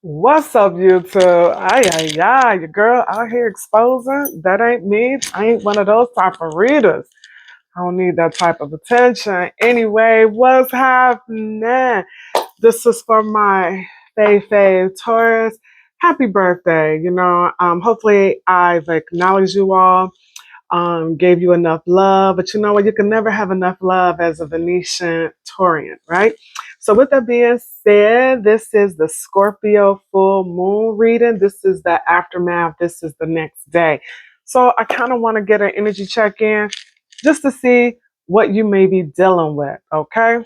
What's up, YouTube? Ay, ay, ay, your girl out here exposing. That ain't me. I ain't one of those type of readers. I don't need that type of attention. Anyway, what's happening? This is for my fave Taurus. Happy birthday. Hopefully I've acknowledged you all, gave you enough love. But you know what? You can never have enough love as a Venetian Taurian, right? So, with that being said, this is the Scorpio full moon reading. This is the aftermath. This is the next day. So, I kind of want to get an energy check in just to see what you may be dealing with. Okay.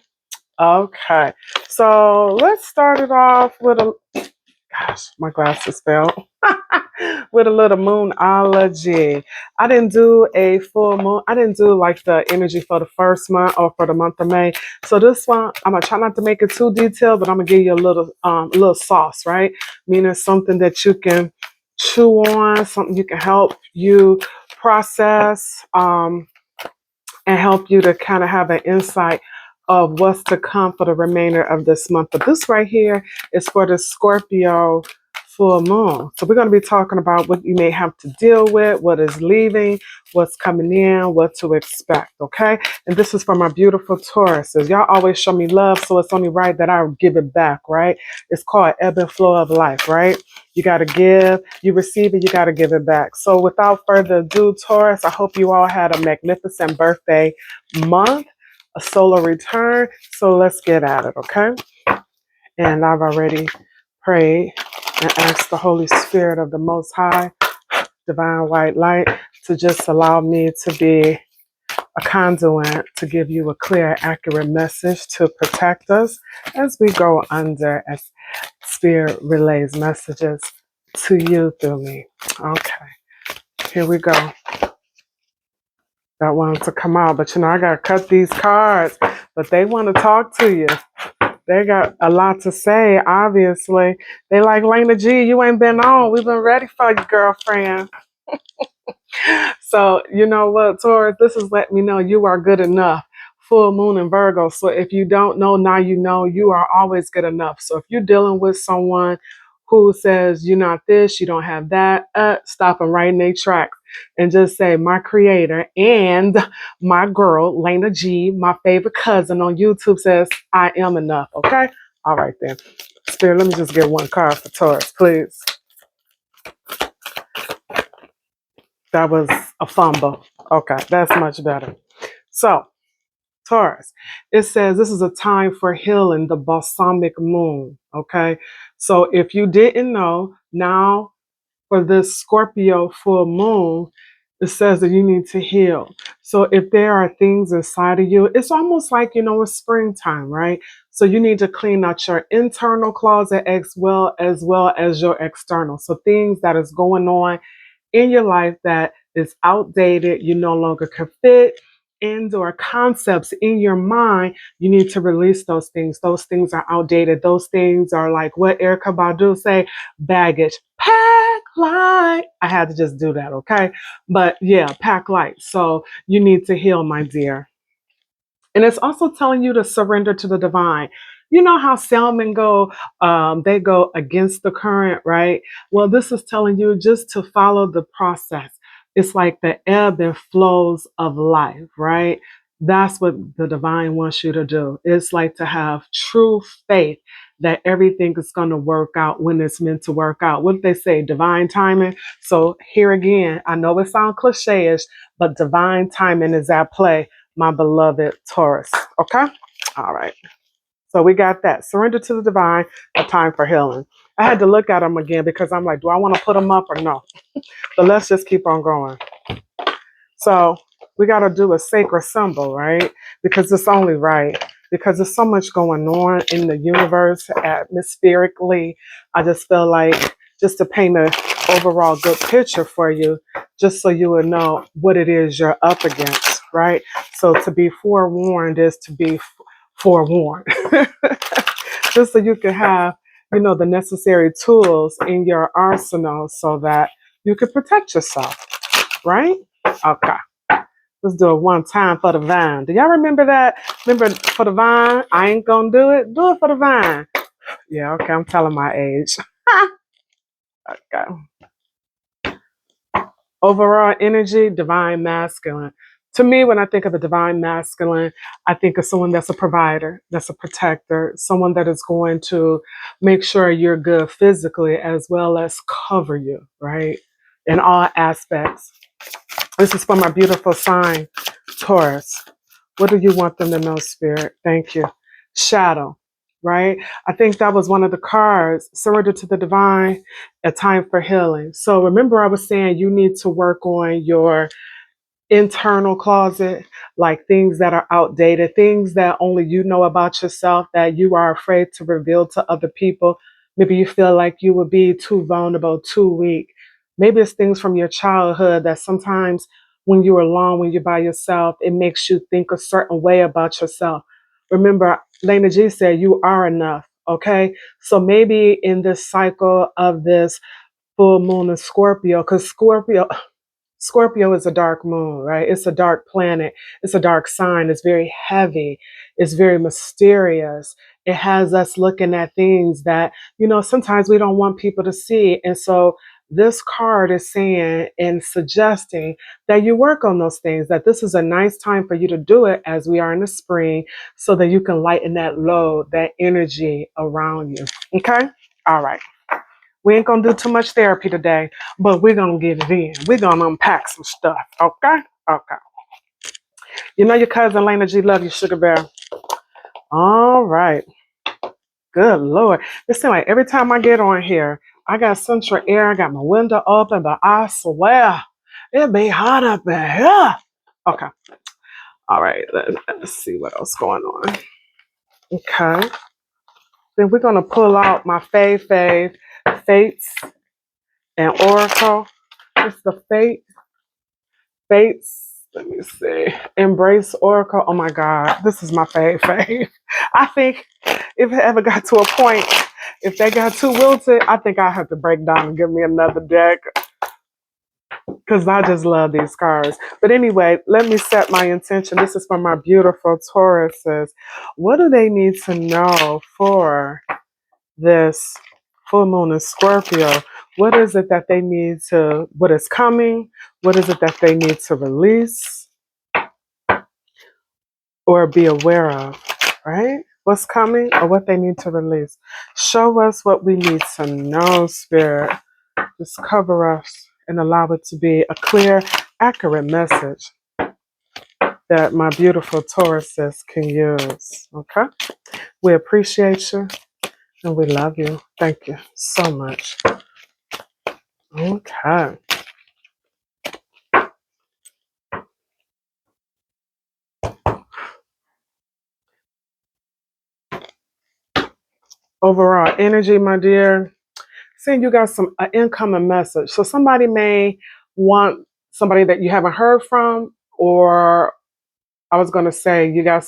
Okay. So, let's start it off with a gosh, my glasses fell. With a little moonology. I didn't do a full moon. I didn't do like the energy for the first month or for the month of May. So this one, I'm gonna try not to make it too detailed, but I'm gonna give you a little sauce, right? Meaning something that you can chew on, something you can help you process, and help you to kind of have an insight of what's to come for the remainder of this month. But this right here is for the Scorpio full moon. So we're going to be talking about what you may have to deal with, what is leaving, what's coming in, what to expect. Okay. And this is for my beautiful Tauruses. Y'all always show me love, so it's only right that I give it back, right? It's called ebb and flow of life, right? You got to give, you receive it, you got to give it back. So without further ado, Taurus, I hope you all had a magnificent birthday month, a solar return. So let's get at it, okay? And I've already prayed and asked the Holy Spirit of the Most High, divine white light, to just allow me to be a conduit to give you a clear, accurate message to protect us as we go under, as Spirit relays messages to you through me. Okay, here we go. That wanted to come out, but I gotta cut these cards, but they want to talk to you. They got a lot to say, obviously. They like, Lena G, you ain't been on. We've been ready for you, girlfriend. So, you know what, Taurus, this is letting me know you are good enough. Full moon in Virgo. So if you don't know, now you know you are always good enough. So if you're dealing with someone who says you're not this, you don't have that, stop them right in their tracks and just say, my creator and my girl, Lena G, my favorite cousin on YouTube, says I am enough. Okay? All right then. Spirit, let me just get one card for Taurus, please. That was a fumble. Okay, that's much better. So, Taurus, it says this is a time for healing, the balsamic moon. Okay, so if you didn't know, now for this Scorpio full moon, it says that you need to heal. So if there are things inside of you, it's almost like, it's springtime, right? So you need to clean out your internal closet as well as your external. So things that is going on in your life that is outdated, you no longer can fit, and or concepts in your mind, you need to release those things. Those things are outdated. Those things are like what Erica Badu say, baggage. Pack light. I had to just do that, okay? But yeah, pack light. So you need to heal, my dear. And it's also telling you to surrender to the divine. You know how salmon go, they go against the current, right? Well, this is telling you just to follow the process. It's like the ebb and flows of life, right? That's what the divine wants you to do. It's like to have true faith that everything is going to work out when it's meant to work out. What they say, divine timing. So here again, I know it sounds cliche-ish, but divine timing is at play, my beloved Taurus. Okay? All right. So we got that. Surrender to the divine, a time for healing. I had to look at them again because I'm like, do I want to put them up or no? But let's just keep on going. So we got to do a sacred symbol, right? Because it's only right. Because there's so much going on in the universe atmospherically. I just feel like just to paint an overall good picture for you, just so you would know what it is you're up against, right? So to be forewarned is to be forewarned. Just so you can have, the necessary tools in your arsenal so that you can protect yourself, right? Okay. Let's do it one time for the vine. Do y'all remember that? Remember for the vine? I ain't gonna do it. Do it for the vine. Yeah, okay, I'm telling my age. Okay. Overall energy, divine masculine. To me, when I think of the divine masculine, I think of someone that's a provider, that's a protector, someone that is going to make sure you're good physically as well as cover you, right? In all aspects. This is for my beautiful sign, Taurus. What do you want them to know, Spirit? Thank you. Shadow, right? I think that was one of the cards, surrender to the divine, a time for healing. So remember, I was saying you need to work on your internal closet, like things that are outdated, things that only you know about yourself that you are afraid to reveal to other people. Maybe you feel like you would be too vulnerable, too weak. Maybe it's things from your childhood that sometimes when you're alone, when you're by yourself, it makes you think a certain way about yourself. Remember, Lena G said you are enough. Okay. So maybe in this cycle of this full moon of Scorpio, because Scorpio is a dark moon, right? It's a dark planet. It's a dark sign. It's very heavy. It's very mysterious. It has us looking at things that, sometimes we don't want people to see. And so this card is saying and suggesting that you work on those things, that this is a nice time for you to do it as we are in the spring so that you can lighten that load, that energy around you. Okay? All right. We ain't gonna do too much therapy today, but we're gonna get it in. We're gonna unpack some stuff, okay? Okay. You know your cousin Lena G love you, Sugar Bear. All right. Good Lord. It seems like every time I get on here, I got central air, I got my window open, but I swear it be hot up in here. Okay. All right. Let's see what else going on. Okay. Then we're gonna pull out my fates and oracle. It's the fates. Let me see. Embrace Oracle. Oh my God. This is my fave. I think if it ever got to a point, if they got too wilted, I think I have to break down and give me another deck because I just love these cards. But anyway, let me set my intention. This is for my beautiful Tauruses. What do they need to know for this full moon in Scorpio? What is it that they need to, what is coming? What is it that they need to release or be aware of, right? What's coming or what they need to release. Show us what we need to know, Spirit. Just cover us and allow it to be a clear, accurate message that my beautiful Tauruses can use. Okay? We appreciate you and we love you. Thank you so much. Okay. Overall energy, my dear. Saying you got some an incoming message. So somebody may want somebody that you haven't heard from, or I was going to say you got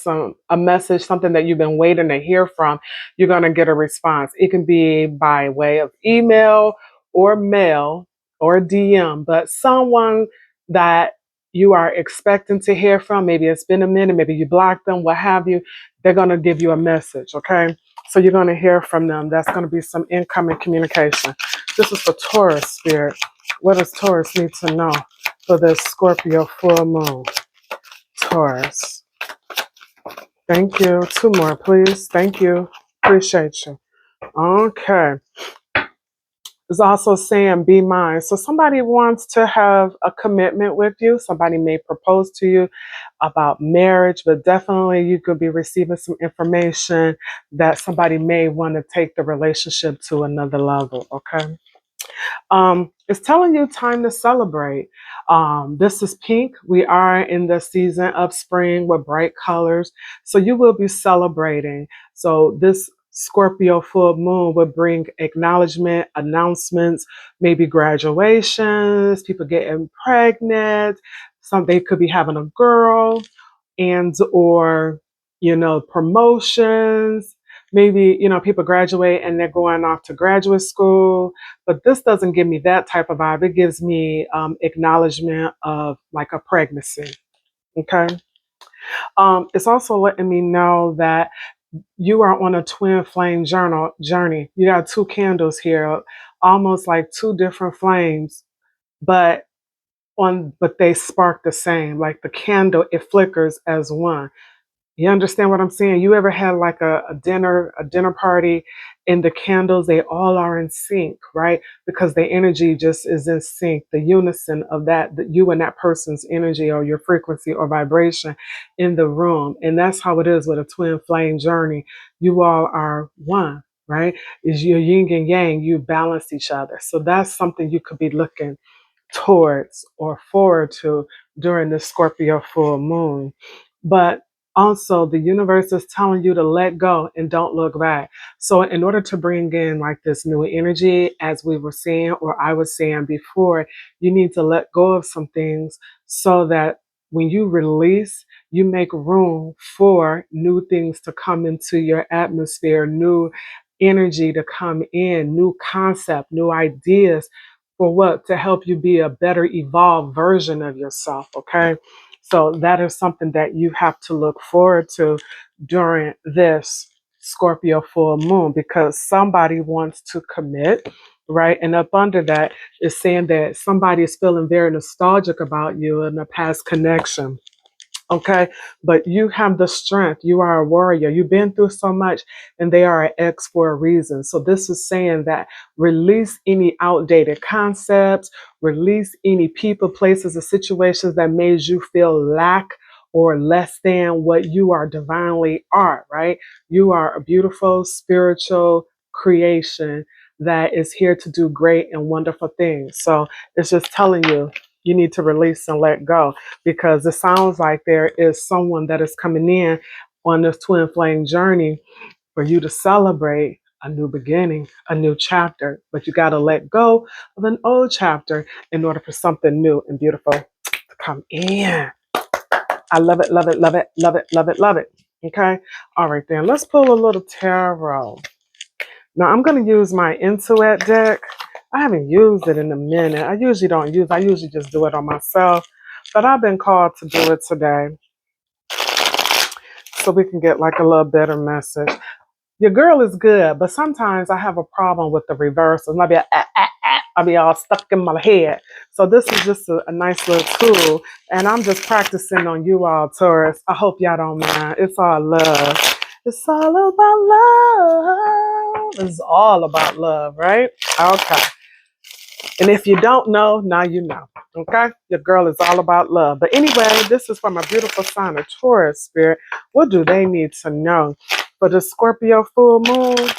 a message, something that you've been waiting to hear from. You're going to get a response. It can be by way of email or mail or DM, but someone that you are expecting to hear from, maybe it's been a minute, maybe you blocked them, what have you, they're going to give you a message, okay? So you're going to hear from them. That's going to be some incoming communication. This is for Taurus, Spirit. What does Taurus need to know for this Scorpio full moon? Taurus. Thank you. Two more, please. Thank you. Appreciate you. Okay. It's also saying be mine. So somebody wants to have a commitment with you. Somebody may propose to you about marriage, but definitely you could be receiving some information that somebody may want to take the relationship to another level. Okay. It's telling you time to celebrate. This is pink. We are in the season of spring with bright colors. So you will be celebrating. So this Scorpio full moon will bring acknowledgement, announcements, maybe graduations, people getting pregnant. Some they could be having a girl and or promotions. Maybe people graduate and they're going off to graduate school, but this doesn't give me that type of vibe. It gives me acknowledgement of like a pregnancy. Okay. It's also letting me know that you are on a twin flame journey. You got two candles here, almost like two different flames, but but they spark the same. Like the candle, it flickers as one. You understand what I'm saying? You ever had like a dinner party, and the candles, they all are in sync, right? Because the energy just is in sync, the unison of you and that person's energy or your frequency or vibration in the room. And that's how it is with a twin flame journey. You all are one, right? Is your yin and yang, you balance each other. So that's something you could be looking towards or forward to during the Scorpio full moon. But also, the universe is telling you to let go and don't look back. So, in order to bring in like this new energy, as we were saying, or I was saying before, you need to let go of some things so that when you release, you make room for new things to come into your atmosphere, new energy to come in, new concept, new ideas for what? To help you be a better evolved version of yourself. Okay. So that is something that you have to look forward to during this Scorpio full moon, because somebody wants to commit, right? And up under that is saying that somebody is feeling very nostalgic about you in a past connection. Okay, but you have the strength. You are a warrior. You've been through so much, and they are an X for a reason. So, this is saying that release any outdated concepts, release any people, places, or situations that made you feel lack or less than what you are divinely are, right? You are a beautiful spiritual creation that is here to do great and wonderful things. So, it's just telling you, you need to release and let go, because it sounds like there is someone that is coming in on this twin flame journey for you to celebrate a new beginning, a new chapter. But you got to let go of an old chapter in order for something new and beautiful to come in. I love it, love it, love it, love it, love it, love it. Okay. All right, then let's pull a little tarot. Now I'm going to use my Intuit deck. I haven't used it in a minute. I usually don't use, I usually just do it on myself. But I've been called to do it today so we can get like a little better message. Your girl is good, but sometimes I have a problem with the reversals. I'll be, I'll be all stuck in my head. So this is just a nice little tool, and I'm just practicing on you all, Taurus. I hope y'all don't mind. It's all love. It's all about love. It's all about love, right? Okay. And if you don't know, now you know. Okay? Your girl is all about love. But anyway, this is from a beautiful sign of Taurus spirit. What do they need to know? For the Scorpio full moon.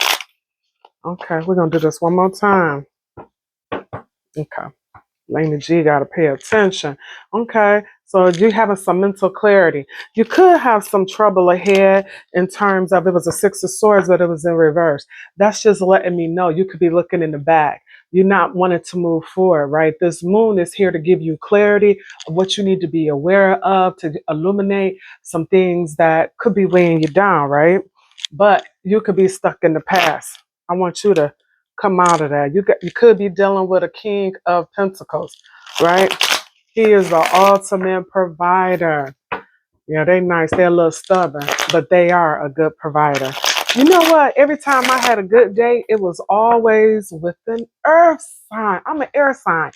Okay, we're gonna do this one more time. Okay. Lady G got to pay attention. Okay, so you having some mental clarity. You could have some trouble ahead in terms of, it was a Six of Swords, but it was in reverse. That's just letting me know you could be looking in the back. You're not wanting to move forward, right? This moon is here to give you clarity of what you need to be aware of, to illuminate some things that could be weighing you down, right? But you could be stuck in the past. I want you to come out of that. You could be dealing with a King of Pentacles, right? He is the ultimate provider. Yeah, they nice. They're a little stubborn, but they are a good provider. You know what? Every time I had a good day, it was always with an earth sign. I'm an air sign.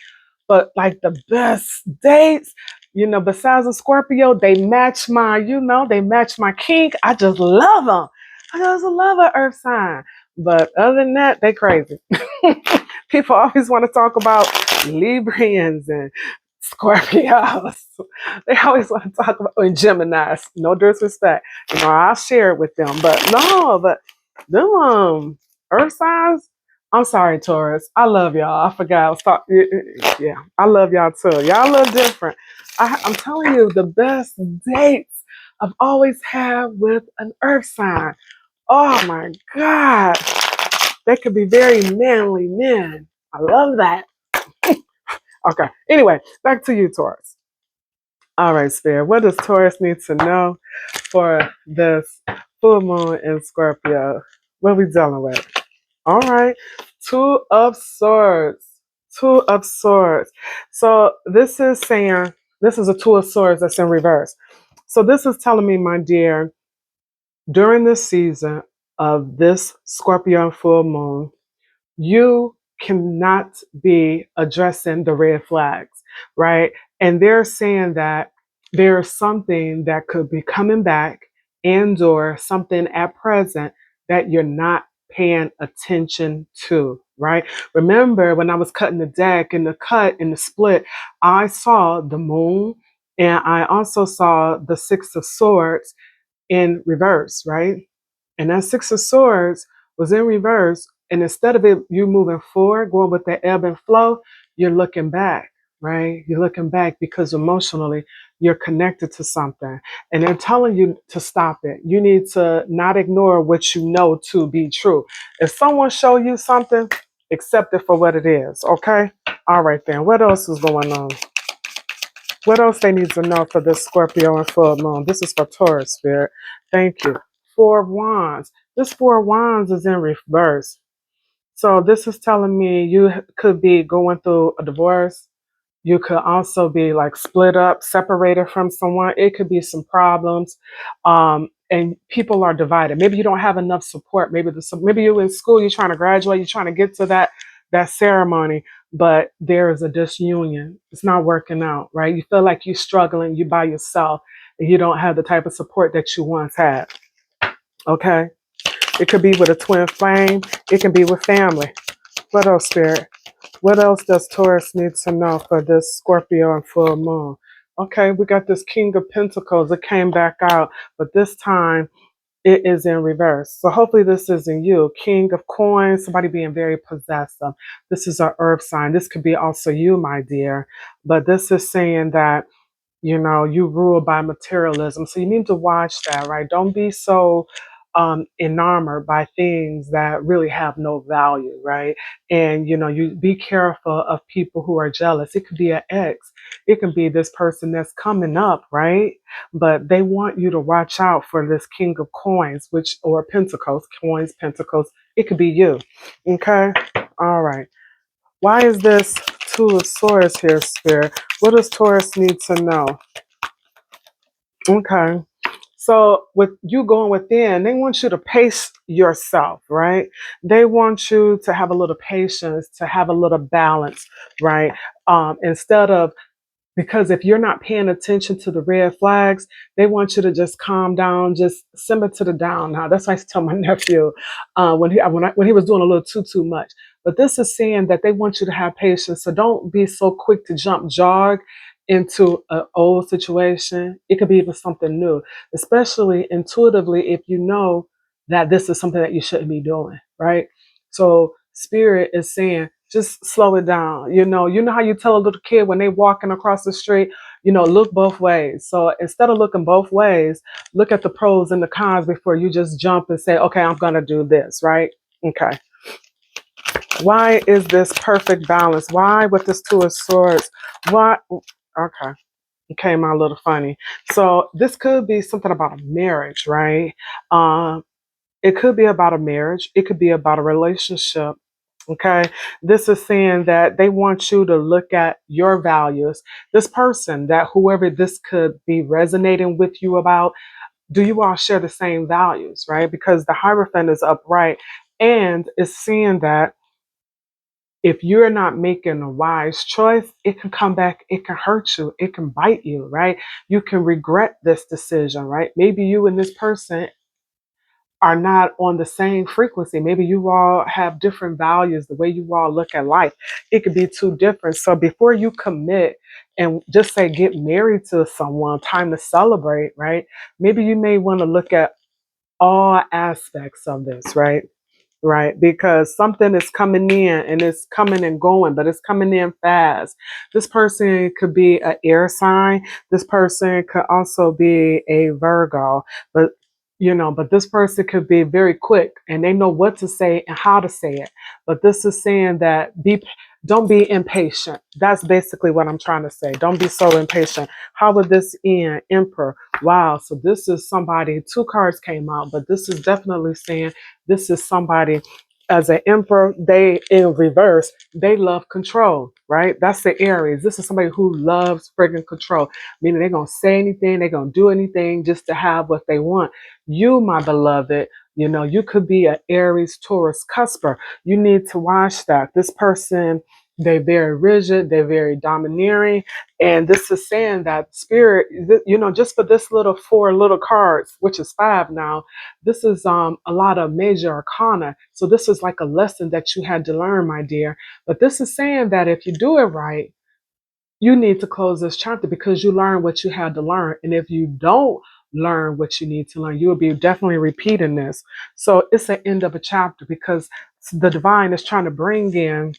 But like the best dates, besides a Scorpio, they match they match my kink. I just love them. I just love an earth sign. But other than that, they crazy. People always want to talk about Librians and Scorpios. They always want to talk about, and Geminis. No disrespect. I'll share it with them. But no, but them earth signs, I'm sorry, Taurus. I love y'all. I forgot. I was talking. Yeah, I love y'all too. Y'all look different. I'm telling you, the best dates I've always had with an earth sign. Oh my God. They could be very manly men. I love that. Okay. Anyway, back to you, Taurus. All right, Spirit. What does Taurus need to know for this full moon in Scorpio? What are we dealing with? All right. Two of Swords. Two of Swords. So this is saying, this is a Two of Swords that's in reverse. So this is telling me, my dear, during this season of this Scorpio full moon, you cannot be addressing the red flags, right? And they're saying that there's something that could be coming back and or something at present that you're not paying attention to, right? Remember when I was cutting the deck and the cut and the split, I saw the moon and I also saw the six of swords in reverse, right? And that six of swords was in reverse. And instead of it, you moving forward, going with the ebb and flow, you're looking back, right? You're looking back because emotionally you're connected to something. And they're telling you to stop it. You need to not ignore what you know to be true. If someone show you something, accept it for what it is. Okay? All right then. What else is going on? What else they need to know for this Scorpio and full moon? This is for Taurus spirit. Thank you. Four of Wands. This Four of Wands is in reverse. So this is telling me you could be going through a divorce. You could also be like split up, separated from someone. It could be some problems. And people are divided. Maybe you don't have enough support. Maybe you're in school, you're trying to graduate, you're trying to get to that ceremony, but there is a disunion. It's not working out, right? You feel like you're struggling, you by yourself, and you don't have the type of support that you once had. Okay. It could be with a twin flame. It can be with family. What else, Spirit? What else does Taurus need to know for this Scorpio and full moon? Okay, we got this King of Pentacles. It came back out, but this time it is in reverse. So hopefully this isn't you. King of Coins, somebody being very possessive. This is an earth sign. This could be also you, my dear. But this is saying that you rule by materialism. So you need to watch that, right? Don't be so enamored by things that really have no value, right? And, you be careful of people who are jealous. It could be an ex. It can be this person that's coming up, right? But they want you to watch out for this King of Coins, or Pentacles, coins, Pentacles. It could be you. Okay? All right. Why is this Two of Swords here, Spirit? What does Taurus need to know? Okay. So with you going within, they want you to pace yourself, right? They want you to have a little patience, to have a little balance, right? Instead of because if you're not paying attention to the red flags, they want you to just calm down, just simmer to the down. Now, that's what I used to tell my nephew when he was doing a little too much. But this is saying that they want you to have patience. So don't be so quick to jog into an old situation. It could be even something new, especially intuitively if you know that this is something that you shouldn't be doing, right? So spirit is saying, just slow it down. You know how you tell a little kid when they walking across the street, look both ways. So instead of looking both ways, look at the pros and the cons before you just jump and say, okay, I'm going to do this, right? Okay. Why is this perfect balance? Why with this Two of Swords? Why? Okay. It came out a little funny. So this could be something about a marriage, right? It could be about a marriage. It could be about a relationship. Okay. This is saying that they want you to look at your values. This person, that whoever this could be resonating with you about, do you all share the same values, right? Because the Hierophant is upright and is seeing that if you're not making a wise choice, it can come back, it can hurt you, it can bite you, right? You can regret this decision, right? Maybe you and this person are not on the same frequency. Maybe you all have different values, the way you all look at life. It could be too different. So before you commit and just say get married to someone, time to celebrate, right? Maybe you may want to look at all aspects of this, right? Right, because something is coming in and it's coming and going, but it's coming in fast. This person could be an air sign. This person could also be a Virgo, but but this person could be very quick and they know what to say and how to say it. But this is saying that don't be impatient. That's basically what I'm trying to say. Don't be so impatient. How would this end? Emperor. Wow. So this is somebody, two cards came out, but this is definitely saying this is somebody as an emperor, they in reverse, they love control, right? That's the Aries. This is somebody who loves friggin' control, meaning they're going to say anything, they're going to do anything just to have what they want. You, my beloved, You know, you could be an Aries Taurus cusper. You need to watch that. This person, they're very rigid, they're very domineering. And this is saying that spirit, you know, just for this little four little cards, which is five now, this is a lot of major arcana. So this is like a lesson that you had to learn, my dear. But this is saying that if you do it right, you need to close this chapter because you learn what you had to learn. And if you don't learn what you need to learn, you will be definitely repeating this. So it's the end of a chapter because the divine is trying to bring in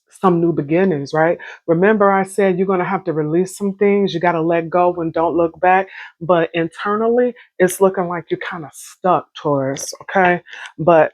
some new beginnings, right? Remember, I said you're going to have to release some things. You got to let go and don't look back. But internally, it's looking like you're kind of stuck, Taurus, okay? But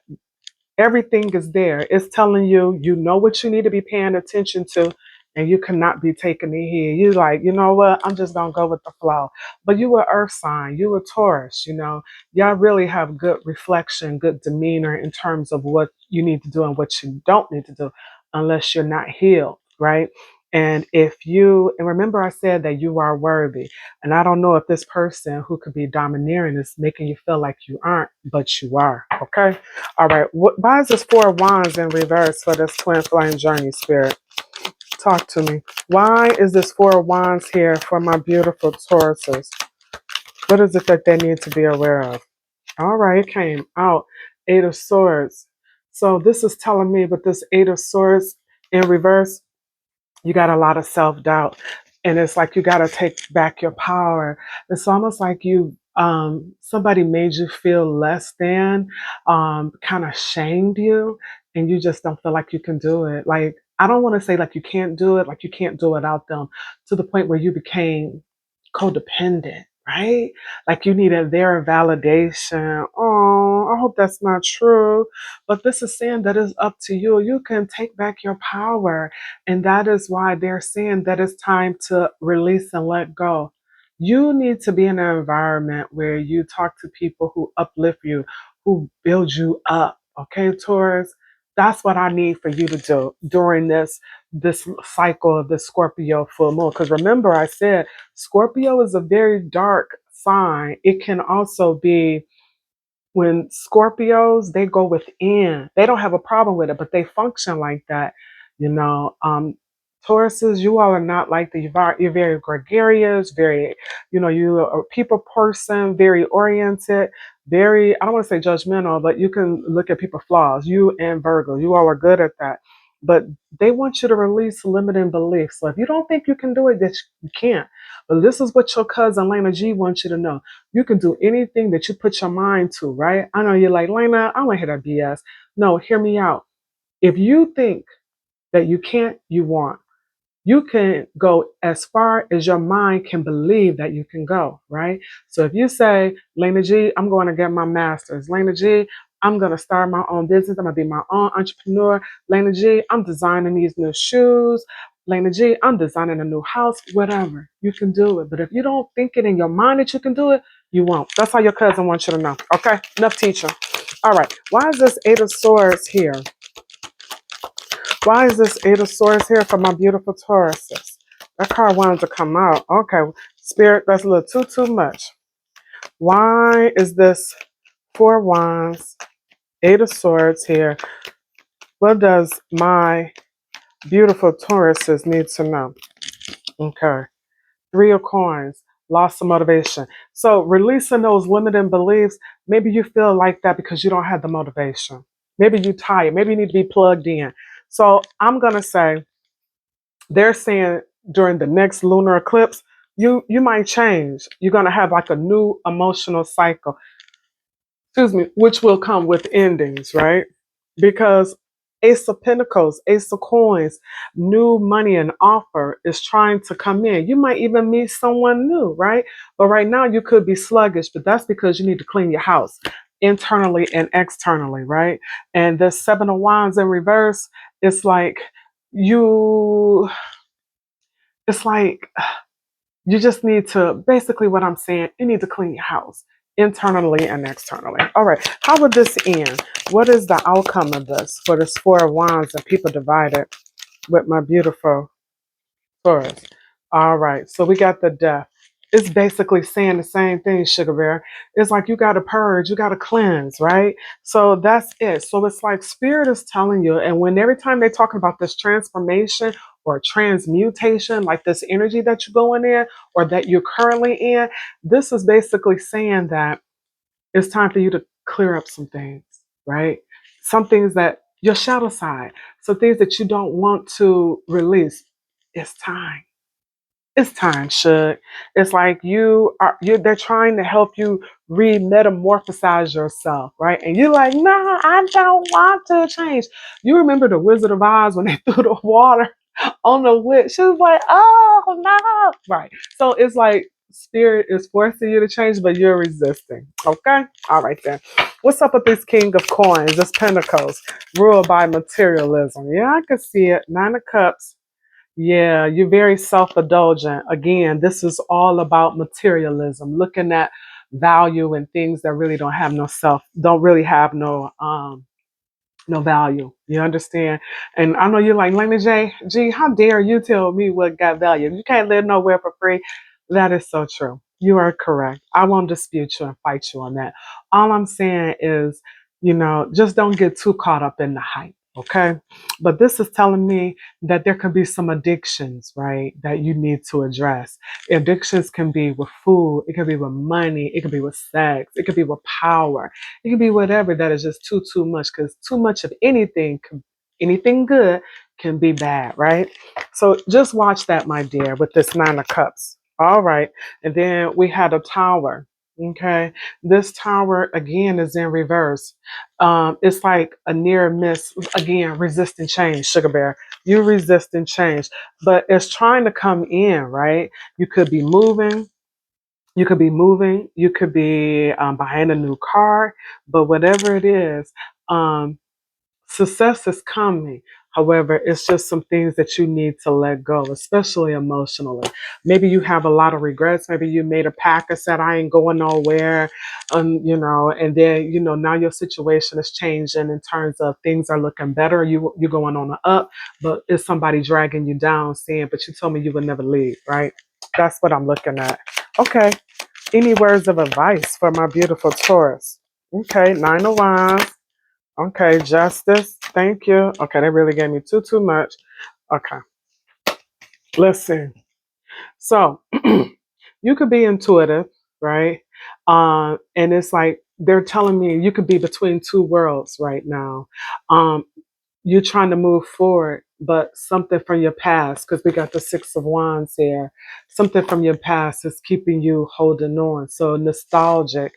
everything is there. It's telling you, you know what you need to be paying attention to, and you cannot be taking it here. You like, you know what? I'm just gonna go with the flow. But you were Earth sign, you were Taurus. You know, y'all really have good reflection, good demeanor in terms of what you need to do and what you don't need to do, unless you're not healed, right? And if you, and remember, I said that you are worthy. And I don't know if this person who could be domineering is making you feel like you aren't, but you are. Okay. All right. Why is this Four of Wands in reverse for this twin flame journey, spirit? Talk to me. Why is this Four of Wands here for my beautiful Tauruses? What is it that they need to be aware of? All right. It came out. Eight of Swords. So this is telling me with this Eight of Swords in reverse, you got a lot of self-doubt. And it's like you got to take back your power. It's almost like you somebody made you feel less than, kind of shamed you, and you just don't feel like you can do it. Like, I don't want to say like you can't do it, like you can't do it without them, to the point where you became codependent, right? Like you needed their validation. Oh, I hope that's not true. But this is saying that it's up to you. You can take back your power. And that is why they're saying that it's time to release and let go. You need to be in an environment where you talk to people who uplift you, who build you up. Okay, Taurus? That's what I need for you to do during this cycle of the Scorpio full moon. Because remember, I said Scorpio is a very dark sign. It can also be when Scorpios, they go within. They don't have a problem with it, but they function like that. You know, Tauruses, you all are not like that. You're very gregarious, very, you know, you're a people person, very oriented, very, I don't want to say judgmental, but you can look at people's flaws. You and Virgo, you all are good at that. But they want you to release limiting beliefs. So if you don't think you can do it, that you can't. But this is what your cousin Lena G wants you to know. You can do anything that you put your mind to, right? I know you're like, Lena, I don't want to hear that BS. No, hear me out. If you think that you can't, you want. You can go as far as your mind can believe that you can go, right? So if you say, Lena G, I'm going to get my master's. Lena G, I'm going to start my own business. I'm going to be my own entrepreneur. Lena G, I'm designing these new shoes. Lena G, I'm designing a new house, whatever. You can do it. But if you don't think it in your mind that you can do it, you won't. That's how your cousin wants you to know. Okay? Enough teaching. All right. Why is this Eight of Swords here? Why is this Eight of Swords here for my beautiful Tauruses? That card wanted to come out. Okay, Spirit, that's a little too much. Why is this Four of Wands, Eight of Swords here? What does my beautiful Tauruses need to know? Okay, Three of Coins, loss of motivation. So releasing those limiting beliefs, maybe you feel like that because you don't have the motivation. Maybe you're tired. Maybe you need to be plugged in. So I'm going to say, they're saying during the next lunar eclipse, you might change. You're gonna have like a new emotional cycle, excuse me, which will come with endings, right? Because Ace of Pentacles, Ace of Coins, new money and offer is trying to come in. You might even meet someone new, right? But right now you could be sluggish, but that's because you need to clean your house internally and externally, right? And the Seven of Wands in reverse, it's like you it's like you just need to, basically what I'm saying, you need to clean your house internally and externally. All right, how would this end? What is the outcome of this for this Four of Wands and people divided with my beautiful Taurus? All right, so we got the Death. It's basically saying the same thing, Sugar Bear. It's like you got to purge, you got to cleanse, right? So that's it. So it's like Spirit is telling you, and when every time they're talking about this transformation or transmutation, like this energy that you're going in or that you're currently in, this is basically saying that it's time for you to clear up some things, right? Some things that your shadow side, some things that you don't want to release. It's time. It's time, Shug. It's like they're trying to help you re-metamorphosize yourself, right? And you're like, no, I don't want to change. You remember the Wizard of Oz when they threw the water on the witch? She was like, oh no. Right. So it's like spirit is forcing you to change, but you're resisting. Okay? All right then. What's up with this King of Coins, this Pentacles, ruled by materialism? Yeah, I can see it. Nine of Cups. Yeah, you're very self-indulgent. Again, this is all about materialism, looking at value and things that really don't really have no value. You understand? And I know you're like, Lena J, gee, how dare you tell me what got value? You can't live nowhere for free. That is so true. You are correct. I won't dispute you and fight you on that. All I'm saying is, just don't get too caught up in the hype. Okay. But this is telling me that there could be some addictions, right, that you need to address. Addictions can be with food, it could be with money, it could be with sex, it could be with power, it can be whatever that is just too much, because too much of anything good can be bad, right? So just watch that, my dear, with this Nine of Cups. All right. And then we had a Tower. Okay. This Tower again is in reverse. It's like a near miss, again, resisting change, Sugar Bear. You resisting change, but it's trying to come in, right? You could be moving, you could be behind a new car, but whatever it is, um, success is coming. However, it's just some things that you need to let go, especially emotionally. Maybe you have a lot of regrets. Maybe you made a pact and said, I ain't going nowhere. And then, now your situation is changing in terms of things are looking better. You're going on the up, but it's somebody dragging you down saying, but you told me you would never leave, right? That's what I'm looking at. Okay. Any words of advice for my beautiful Taurus? Okay, Nine of Wands. Okay, Justice. Thank you. Okay, they really gave me too much. Okay, listen. So you could be intuitive, right? And it's like they're telling me you could be between two worlds right now. Um, you're trying to move forward, but something from your past, because we got the Six of Wands here, something from your past is keeping you holding on. So nostalgic,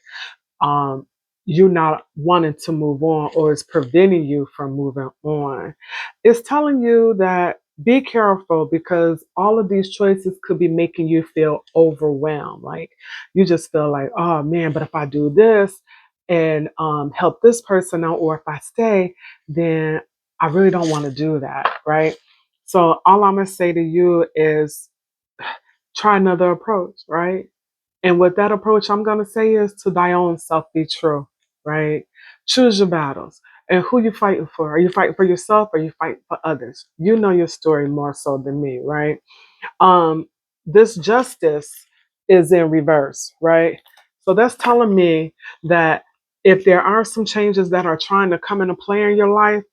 um, you not wanting to move on, or it's preventing you from moving on. It's telling you that be careful, because all of these choices could be making you feel overwhelmed. Like you just feel like, oh man, but if I do this and help this person out, or if I stay, then I really don't want to do that, right? So all I'm gonna say to you is try another approach, right? And with that approach, I'm going to say is to thy own self be true, right? Choose your battles. And who you fighting for? Are you fighting for yourself, or are you fighting for others? You know your story more so than me, right? This Justice is in reverse, right? So that's telling me that if there are some changes that are trying to come into play in your life,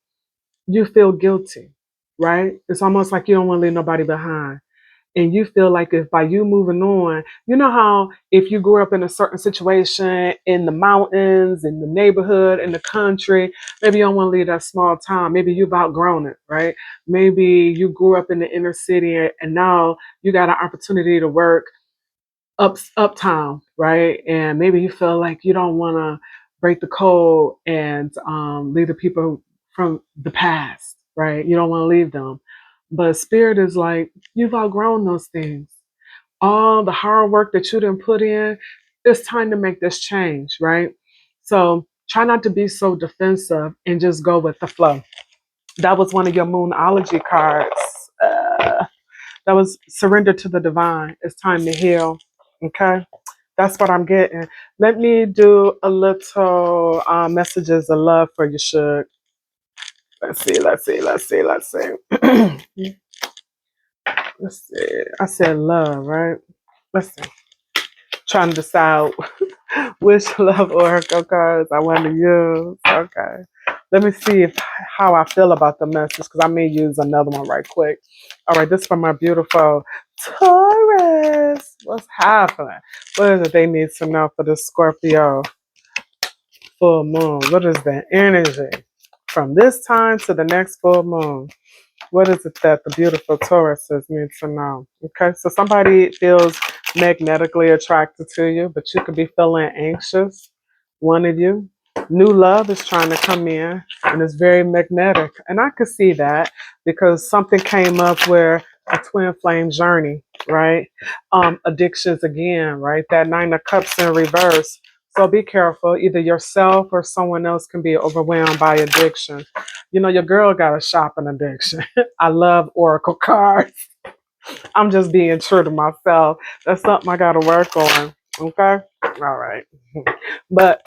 you feel guilty, right? It's almost like you don't want to leave nobody behind, and you feel like if by you moving on, you know how if you grew up in a certain situation in the mountains, in the neighborhood, in the country, maybe you don't want to leave that small town. Maybe you've outgrown it, right? Maybe you grew up in the inner city and now you got an opportunity to work uptown, right? And maybe you feel like you don't want to break the code and leave the people from the past, right? You don't want to leave them. But spirit is like, you've outgrown those things. All the hard work that you didn't put in, it's time to make this change, right? So try not to be so defensive and just go with the flow. That was one of your moonology cards. Uh, that was surrender to the divine. It's time to heal. Okay. That's what I'm getting. Let me do a little messages of love for you, Shug. Let's see. I said love, right? Let's see. trying to decide which love oracle cards I want to use. Okay. Let me see how I feel about the message because I may use another one right quick. All right, this is for my beautiful Taurus. What's happening? What is it they need to know for the Scorpio full moon? What is the energy from this time to the next full moon? What is it that the beautiful Tauruses need to know? Okay, so somebody feels magnetically attracted to you, but you could be feeling anxious. One of you. New love is trying to come in and it's very magnetic. And I could see that because something came up where a twin flame journey, right? Addictions again, right? That Nine of Cups in reverse. So be careful. Either yourself or someone else can be overwhelmed by addiction. You know, your girl got a shopping addiction. I love oracle cards. I'm just being true to myself. That's something I got to work on. Okay? All right. But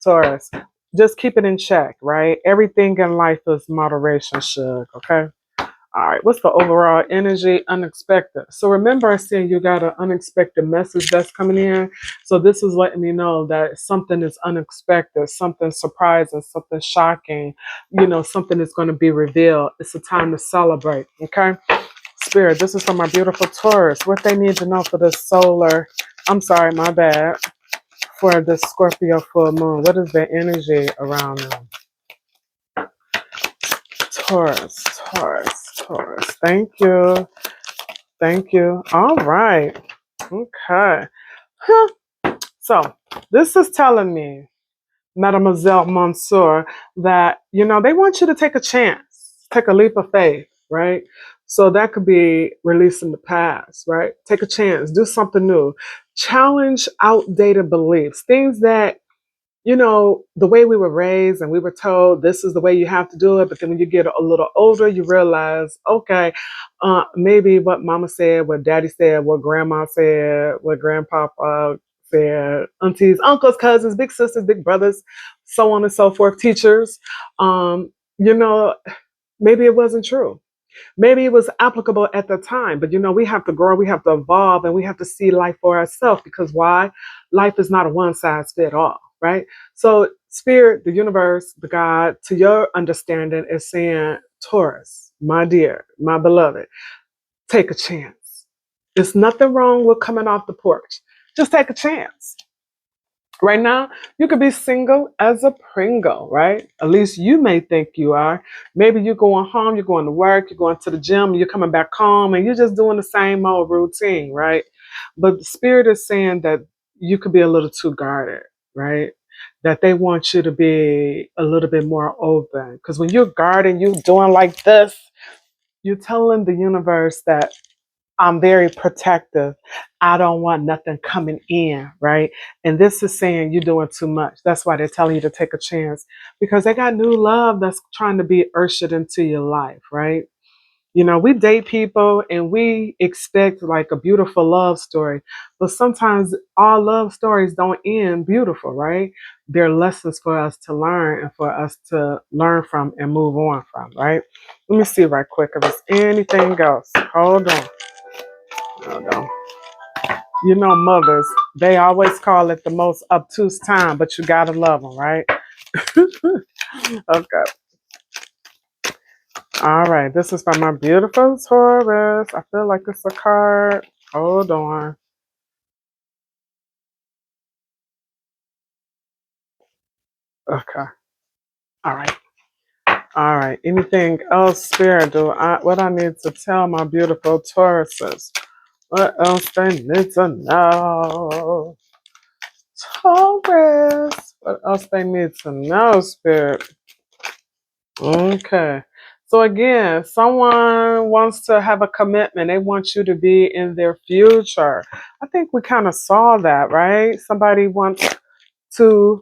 Taurus, just keep it in check, right? Everything in life is moderation, Shug. Okay? All right, what's the overall energy? Unexpected. So remember I said you got an unexpected message that's coming in. So this is letting me know that something is unexpected, something surprising, something shocking, something is going to be revealed. It's a time to celebrate, okay? Spirit, this is for my beautiful Taurus. What they need to know for this I'm sorry, my bad, for the Scorpio full moon. What is the energy around them? Taurus, Taurus, Taurus. Thank you. Thank you. All right. Okay. Huh. So this is telling me, Mademoiselle Monsieur, that, they want you to take a chance, take a leap of faith, right? So that could be releasing the past, right? Take a chance, do something new, challenge outdated beliefs, things that the way we were raised and we were told this is the way you have to do it. But then when you get a little older, you realize, okay, maybe what mama said, what daddy said, what grandma said, what grandpapa said, aunties, uncles, cousins, big sisters, big brothers, so on and so forth, teachers, you know, maybe it wasn't true. Maybe it was applicable at the time, but we have to grow, we have to evolve, and we have to see life for ourselves because why? Life is not a one size fit all, right? So, Spirit, the universe, the God, to your understanding, is saying, Taurus, my dear, my beloved, take a chance. There's nothing wrong with coming off the porch. Just take a chance. Right now, you could be single as a Pringle, right? At least you may think you are. Maybe you're going home, you're going to work, you're going to the gym, you're coming back home, and you're just doing the same old routine, right? But the Spirit is saying that you could be a little too guarded, right? That they want you to be a little bit more open. Because when you're guarding, you're doing like this, you're telling the universe that I'm very protective. I don't want nothing coming in, right? And this is saying you're doing too much. That's why they're telling you to take a chance because they got new love that's trying to be ushered into your life, right? We date people and we expect like a beautiful love story, but sometimes all love stories don't end beautiful, right? They're lessons for us to learn and for us to learn from and move on from, right? Let me see right quick if there's anything else. Hold on. Hold on. Mothers, they always call it the most obtuse time, but you gotta love them, right? Okay. All right. This is from my beautiful Taurus. I feel like it's a card. Hold on. Okay. All right. All right. Anything else, Spirit? What I need to tell my beautiful Tauruses? What else they need to know? Taurus. What else they need to know, Spirit? Okay. So again, someone wants to have a commitment. They want you to be in their future. I think we kind of saw that, right? Somebody wants to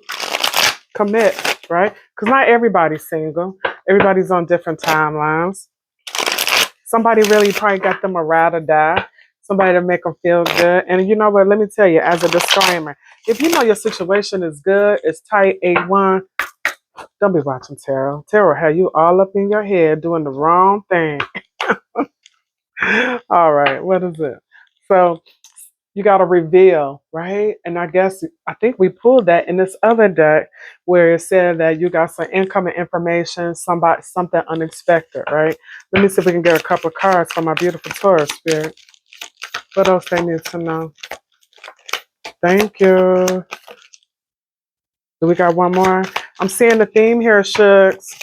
commit, right? Because not everybody's single. Everybody's on different timelines. Somebody really probably got them a ride or die. Somebody to make them feel good. And you know what? Let me tell you, as a disclaimer, if you know your situation is good, it's tight, A1, don't be watching tarot. Tarot have you all up in your head doing the wrong thing. All right, what is it? So, you got to reveal, right? And I think we pulled that in this other deck where it said that you got some incoming information, something unexpected, right? Let me see if we can get a couple of cards for my beautiful Taurus spirit. What else they need to know? Thank you. Do we got one more? I'm seeing the theme here, Shucks.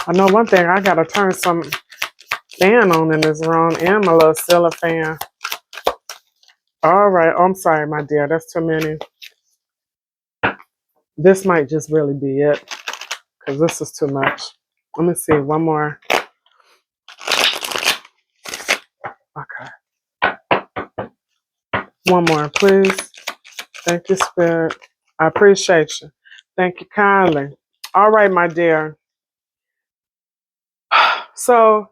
I know one thing, I got to turn some fan on in this room and my little ceiling fan. All right. Oh, I'm sorry, my dear. That's too many. This might just really be it because this is too much. Let me see. One more. Okay. One more, please. Thank you, Spirit. I appreciate you. Thank you kindly. All right, my dear. So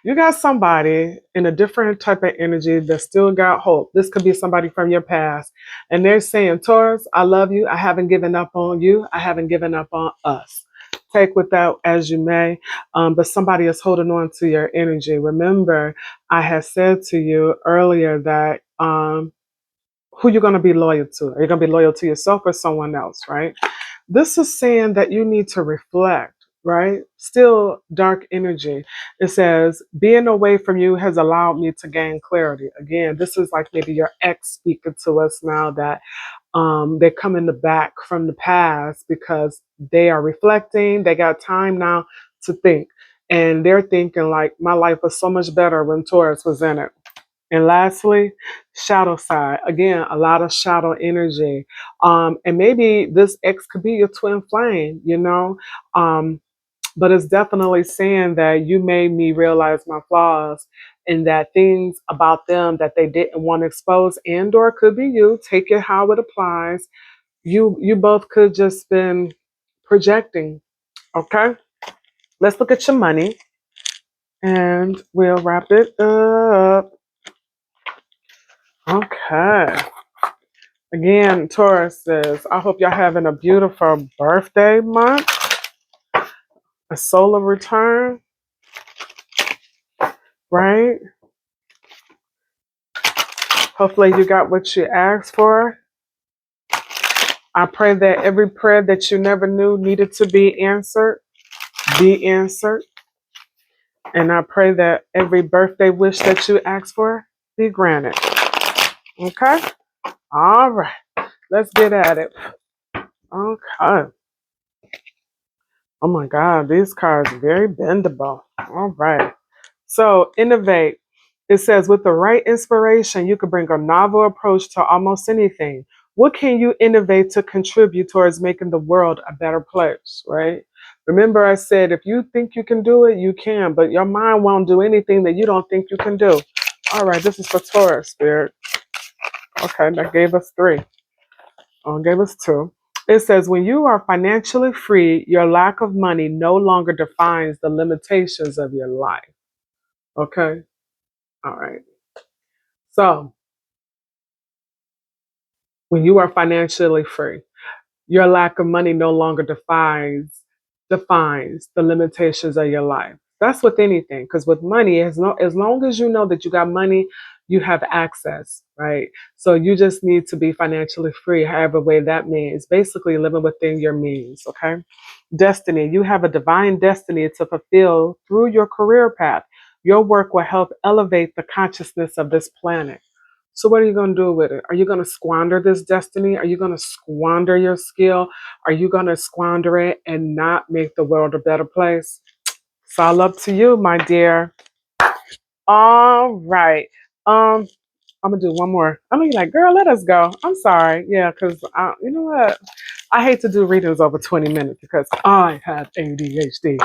you got somebody in a different type of energy that still got hope. This could be somebody from your past. And they're saying, Taurus, I love you. I haven't given up on you. I haven't given up on us. Take with that as you may. But somebody is holding on to your energy. Remember, I had said to you earlier that who you're going to be loyal to. Are you going to be loyal to yourself or someone else, right? This is saying that you need to reflect, right? Still dark energy. It says, being away from you has allowed me to gain clarity. Again, this is like maybe your ex speaking to us now that they're coming back from the past because they are reflecting. They got time now to think. And they're thinking like, my life was so much better when Taurus was in it. And lastly, shadow side. Again, a lot of shadow energy. And maybe this ex could be your twin flame, you know? But it's definitely saying that you made me realize my flaws and that things about them that they didn't want to expose and or could be you. Take it how it applies. You both could just been projecting. Okay? Let's look at your money and we'll wrap it up. Okay. Again, Taurus says, I hope y'all having a beautiful birthday month, a solar return, right? Hopefully you got what you asked for. I pray that every prayer that you never knew needed to be answered, be answered. And I pray that every birthday wish that you asked for be granted. Okay? All right. Let's get at it. Okay. Oh my God, these cards are very bendable. All right. So, innovate. It says, with the right inspiration, you could bring a novel approach to almost anything. What can you innovate to contribute towards making the world a better place, right? Remember, I said, if you think you can do it, you can, but your mind won't do anything that you don't think you can do. All right, this is for Taurus, Spirit. Okay, that gave us 3. Oh, gave us 2. It says, when you are financially free, your lack of money no longer defines the limitations of your life. Okay? All right. So, when you are financially free, your lack of money no longer defines the limitations of your life. That's with anything, because with money, as long as you know that you got money, you have access, right? So you just need to be financially free, however way that means. Basically, living within your means. Okay. Destiny. You have a divine destiny to fulfill through your career path. Your work will help elevate the consciousness of this planet. So what are you going to do with it? Are you going to squander this destiny? Are you going to squander your skill? Are you going to squander it and not make the world a better place? It's all up to you, my dear. All right. I'm gonna do one more. I know you're like, girl, let us go. I'm sorry. Yeah, because you know what? I hate to do readings over 20 minutes because I have ADHD.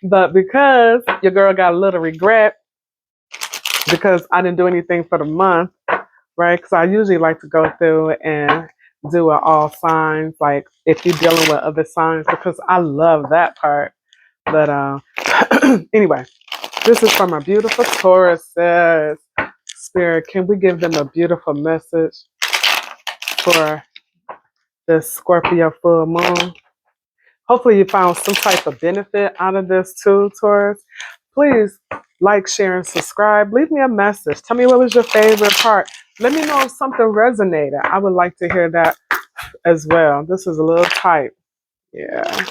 But because your girl got a little regret because I didn't do anything for the month, right? Because I usually like to go through and do it all signs, like if you're dealing with other signs, because I love that part. But anyway, this is from a beautiful Taurus. Says, Spirit, can we give them a beautiful message for the Scorpio full moon? Hopefully you found some type of benefit out of this too, Taurus. Please Like, share, and subscribe. Leave me a message. Tell me what was your favorite part. Let me know if something resonated. I would like to hear that as well. This is a little tight. Yeah.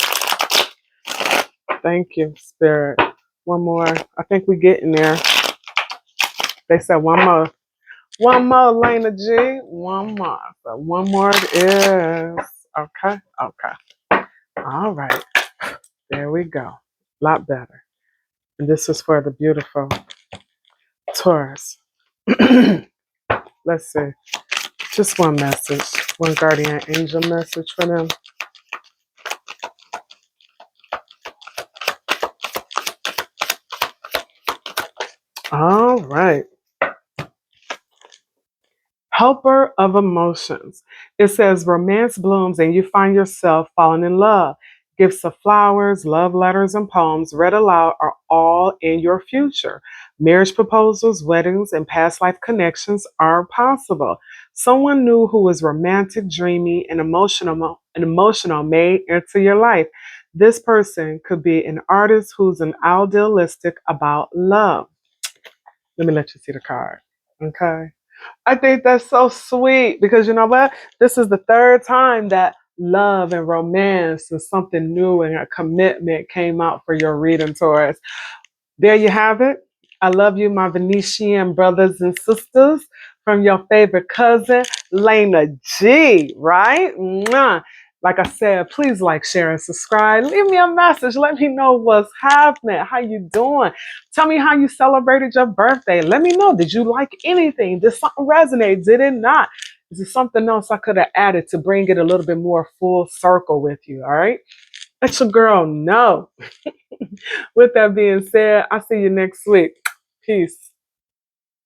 Thank you, Spirit. One more. I think we getting there. They said one more. One more, Lena G. One more. So one more it is. Okay. Okay. All right. There we go. A lot better. And this is for the beautiful Taurus. Let's see. Just one message. One guardian angel message for them. All right. Helper of emotions. It says romance blooms and you find yourself falling in love. Gifts of flowers, love letters, and poems read aloud are all in your future. Marriage proposals, weddings, and past life connections are possible. Someone new who is romantic, dreamy, and emotional may enter your life. This person could be an artist who's an idealistic about love. Let me let you see the card. Okay. I think that's so sweet because you know what? This is the third time that love and romance and something new and a commitment came out for your reading, Taurus. There you have it. I love you, my Venetian brothers and sisters, from your favorite cousin, Lena G, right? Mwah. Like I said, please like, share, and subscribe. Leave me a message. Let me know what's happening. How you doing? Tell me how you celebrated your birthday. Let me know. Did you like anything? Did something resonate? Did it not? Is there something else I could have added to bring it a little bit more full circle with you? All right? Let your girl know. With that being said, I'll see you next week. Peace.